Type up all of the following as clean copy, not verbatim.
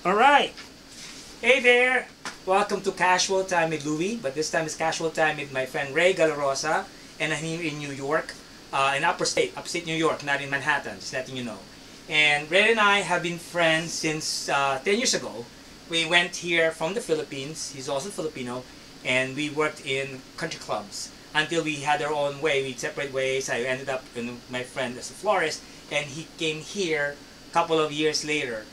Alright. Hey there! Welcome to Casual Time with Louie, but this time is Casual Time with my friend Ray Galarosa, and I'm here in New York, in upstate New York, not in Manhattan, just letting you know. And Ray and I have been friends since 10 years ago. We went here from the Philippines, he's also Filipino, and we worked in country clubs until we had our own way. We separate ways. I ended up with my friend as a florist, and he came here a couple of years later.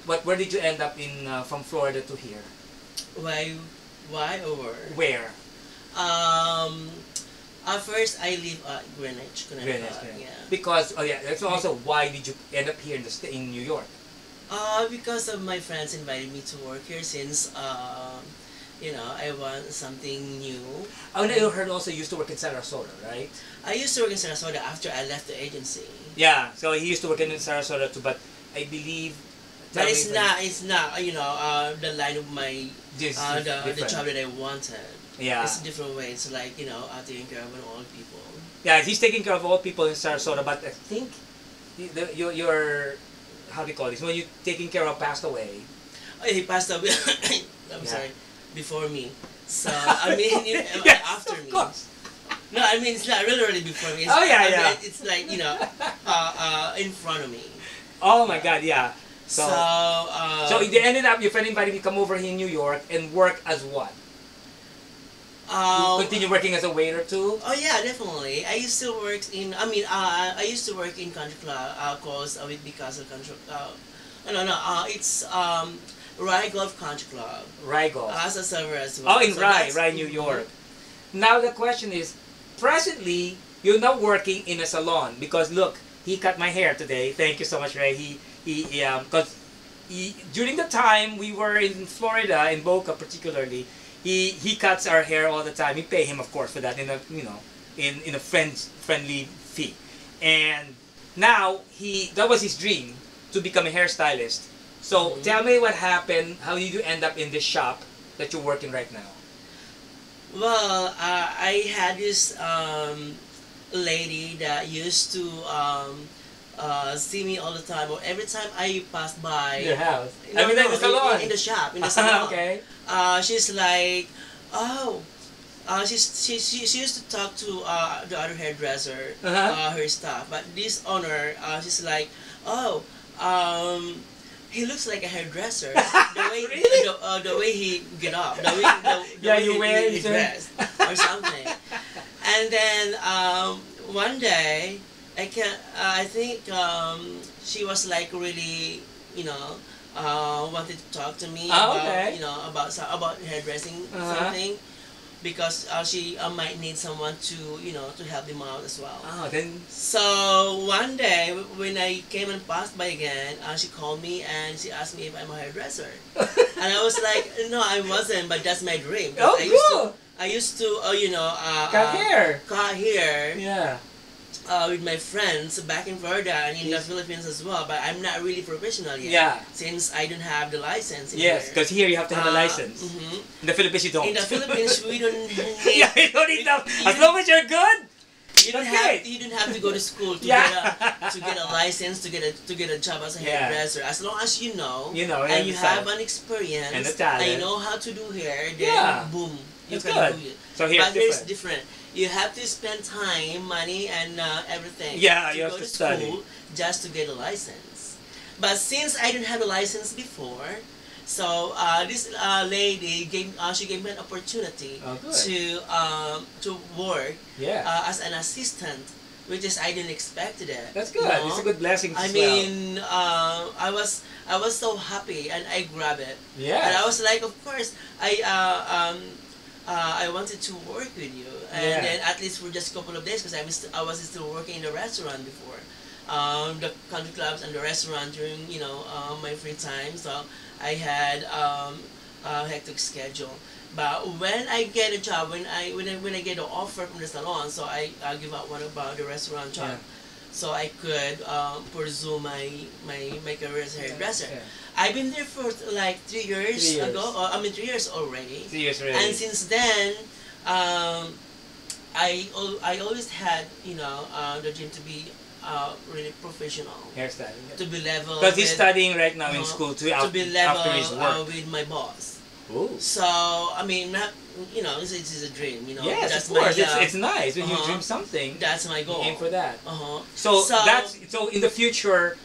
But where did you end up in from Florida to here? Why or where? At first I live at Greenwich, Connecticut. Yeah. Because that's also why did you end up here in New York? Because of my friends invited me to work here since I want something new. Oh, no, you heard also you used to work in Sarasota, right? I used to work in Sarasota after I left the agency. Yeah, so he used to work in Sarasota too, but I believe. But it's not the line of my the job that I wanted. Yeah. It's a different way. It's like taking care of old people. Yeah, he's taking care of old people in Sarasota, but I think your how do you call this? When you taking care of passed away. Oh, he passed away. I'm sorry, before me. So I mean, yes, after me. Course. No, I mean it's not really before me. It's, It's like in front of me. Oh my God, yeah. So they ended up, your friend invited you to come over here in New York and work as what? Continue working as a waiter too? Oh yeah, definitely. I used to work in. I used to work in country club because country. It's Rye Golf Country Club. Rye Golf. As a server as well. Oh, in Rye, New York. Now the question is, presently you're not working in a salon because look, he cut my hair today. Thank you so much, Ray. Because during the time we were in Florida, in Boca particularly, he cuts our hair all the time. We pay him, of course, for that in a friendly fee. And now that was his dream, to become a hairstylist. So tell me what happened. How did you end up in this shop that you're working right now? Well, I had this lady that used to see me all the time, or every time I pass by your house. In the shop, in the salon. Okay. She's like, she used to talk to the other hairdresser, her staff, but this owner, she's like, he looks like a hairdresser. The way really? the way he get up, the way he dressed or something. And then one day, I think she was like really, wanted to talk to me about hairdressing something, because she might need someone to help them out as well. Oh, then. So one day when I came and passed by again, she called me and she asked me if I'm a hairdresser, and I was like, no, I wasn't, but that's my dream. Oh, cool. I used to cut hair. Yeah. With my friends back in Florida and in the Philippines as well, but I'm not really professional yet. Yeah. Since I don't have the license. Yes, because here you have to have a license. In the Philippines you don't. In the Philippines we don't need. Yeah, you don't need that. As long as you're good. You don't have to go to school to get a license to get a job as a hairdresser. As long as you know and you have an experience and the talent, and you know how to do hair, then boom, you can do it. So here's different. You have to spend time, money, and everything. Yeah, to you have go to to study school just to get a license. But since I didn't have a license before, so this lady gave me an opportunity to work as an assistant, which is I didn't expect it. That's good. It's a good blessing. I mean, I was so happy and I grabbed it. Yeah. And I was like, of course, I wanted to work with you, and then at least for just a couple of days, because I was still working in the restaurant before, the country clubs and the restaurant during my free time. So I had a hectic schedule. But when I get a job, when I get an offer from the salon, so I give up one about the restaurant job. So I could pursue my career as a hairdresser. Yeah. I've been there for like 3 years ago. 3 years already. 3 years already. And since then, I always had the dream to be really professional. Hairstyling. To be level. Because he's with, studying right now in school too. To be level after his work. with my boss. Oh. So I mean, not, you know, it's a dream. You know. Yes, that's of course. My, it's nice when you dream something. That's my goal. You aim for that. So So in the future,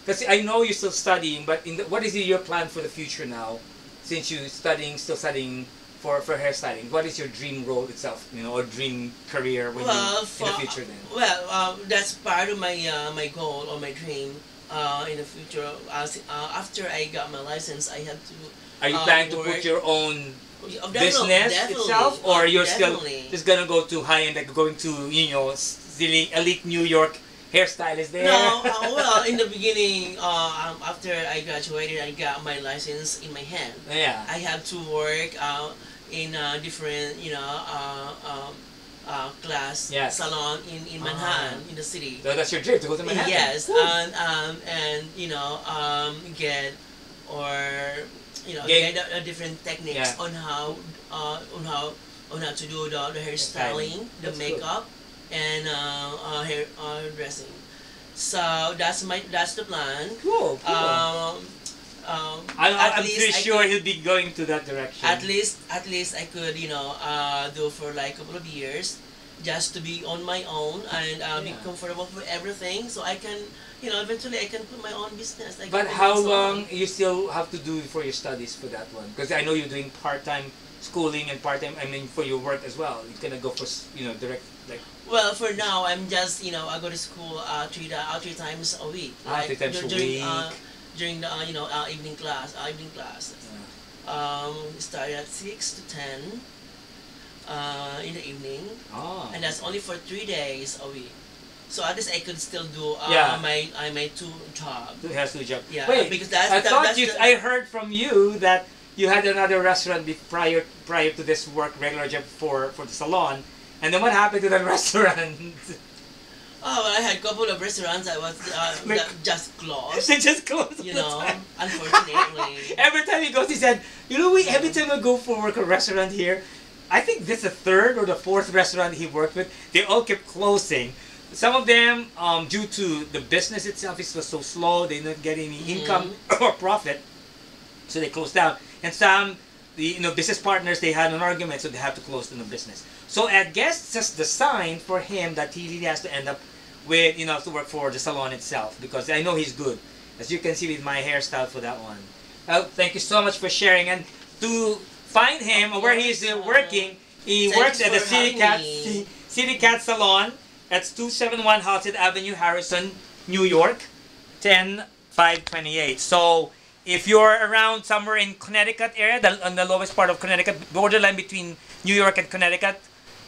because I know you're still studying, but what is your plan for the future now? Since you're still studying for hairstyling, what is your dream role itself? You know, or dream career when in the future then? Well, that's part of my my goal or my dream in the future. After I got my license, I have to. Are you planning to put your own business itself, or you're still just gonna go to high end, like going to the elite New York hairstylist there? No, well, in the beginning, after I graduated, I got my license in my hand. Yeah. I have to work in different, class salon in Manhattan, in the city. So that's your dream, to go to Manhattan? Yes, and get or get different techniques on how to do the hairstyling, the makeup, and hair dressing. So that's the plan. Cool. I'm pretty sure he'll be going to that direction. At least I could do for like a couple of years, just to be on my own and be comfortable with everything, so I can eventually I can put my own business. But how long you still have to do for your studies for that one? Because I know you're doing part-time schooling and part-time, I mean, for your work as well. You're gonna go for direct, like. Well, for now I'm just I go to school three times a week. Like, 3 times a week. During the evening class. Start at 6 to 10 in the evening, and that's only for 3 days a week. So at least I could still do my two jobs. Two jobs. Yeah. Wait, because I heard from you that you had another restaurant prior to this regular job for the salon, and then what happened to that restaurant? Oh, well, I had a couple of restaurants that was that just closed. They just closed. Unfortunately. Every time he goes, he said, every time I go for work a restaurant here, I think this is the third or the fourth restaurant he worked with, they all kept closing. Some of them, due to the business itself, it was so slow, they didn't get any income or profit, so they closed down. And some, the business partners, they had an argument, so they have to close down the business. So I guess it's just the sign for him that he really has to end up with, to work for the salon itself, because I know he's good, as you can see with my hairstyle for that one. Thank you so much for sharing. And to find him where he's working, he works at the City Cat Salon. That's 271 Halsted Avenue, Harrison, New York, 10528. So if you're around somewhere in Connecticut area, on the lowest part of Connecticut, borderline between New York and Connecticut,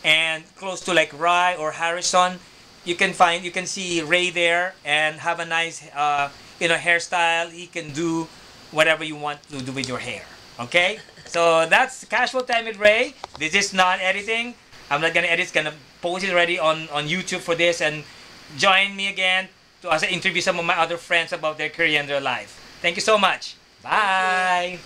and close to like Rye or Harrison, you can see Ray there and have a nice hairstyle. He can do whatever you want to do with your hair. Okay? So that's Casual Time with Ray. This is not editing. I'm not gonna edit. It's gonna post it already on YouTube for this, and join me again as I interview some of my other friends about their career and their life. Thank you so much. Bye.